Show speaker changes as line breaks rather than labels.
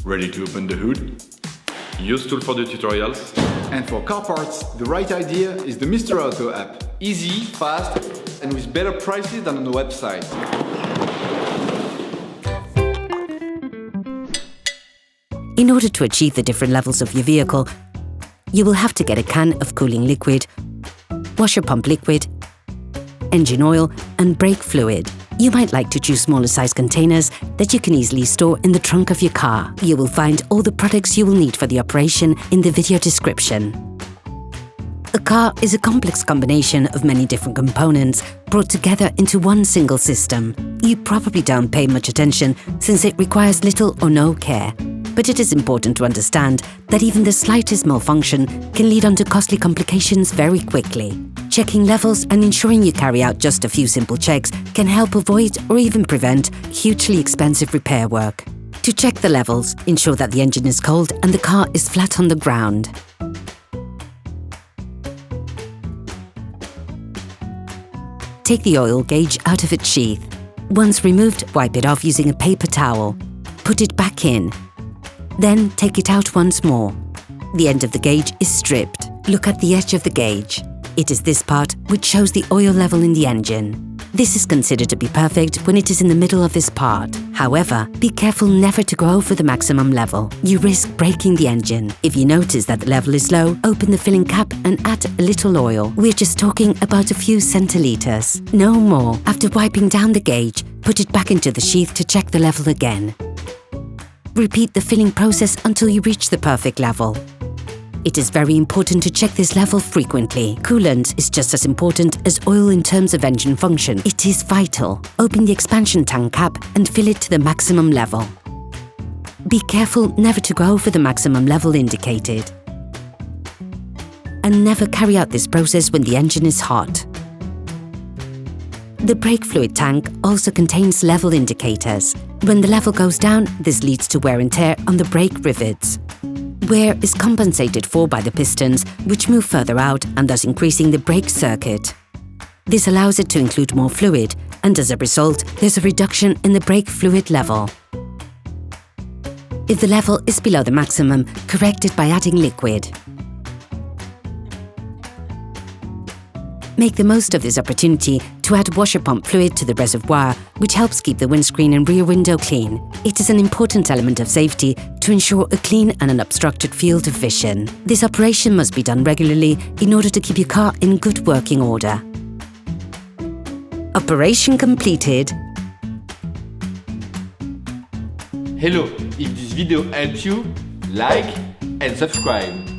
Ready to open the hood? UseTool for the tutorials.
And for car parts, the right idea is the Mr. Auto app. Easy, fast, and with better prices than on the website.
In order to achieve the different levels of your vehicle, you will have to get a can of cooling liquid, washer pump liquid, engine oil, and brake fluid. You might like to choose smaller size containers that you can easily store in the trunk of your car. You will find all the products you will need for the operation in the video description. A car is a complex combination of many different components brought together into one single system. You probably don't pay much attention since it requires little or no care. But it is important to understand that even the slightest malfunction can lead on to costly complications very quickly. Checking levels and ensuring you carry out just a few simple checks can help avoid or even prevent hugely expensive repair work. To check the levels, ensure that the engine is cold and the car is flat on the ground. Take the oil gauge out of its sheath. Once removed, wipe it off using a paper towel. Put it back in. Then take it out once more. The end of the gauge is stripped. Look at the edge of the gauge. It is this part which shows the oil level in the engine. This is considered to be perfect when it is in the middle of this part. However, be careful never to go over the maximum level. You risk breaking the engine. If you notice that the level is low, open the filling cap and add a little oil. We're just talking about a few centiliters. No more. After wiping down the gauge, put it back into the sheath to check the level again. Repeat the filling process until you reach the perfect level. It is very important to check this level frequently. Coolant is just as important as oil in terms of engine function. It is vital. Open the expansion tank cap and fill it to the maximum level. Be careful never to go over the maximum level indicated. And never carry out this process when the engine is hot. The brake fluid tank also contains level indicators. When the level goes down, this leads to wear and tear on the brake rivets. Wear is compensated for by the pistons, which move further out and thus increasing the brake circuit. This allows it to include more fluid, and as a result, there's a reduction in the brake fluid level. If the level is below the maximum, correct it by adding liquid. Make the most of this opportunity to add washer pump fluid to the reservoir, which helps keep the windscreen and rear window clean. It is an important element of safety to ensure a clean and unobstructed field of vision. This operation must be done regularly in order to keep your car in good working order. Operation completed.
Hello, if this video helped you, like and subscribe.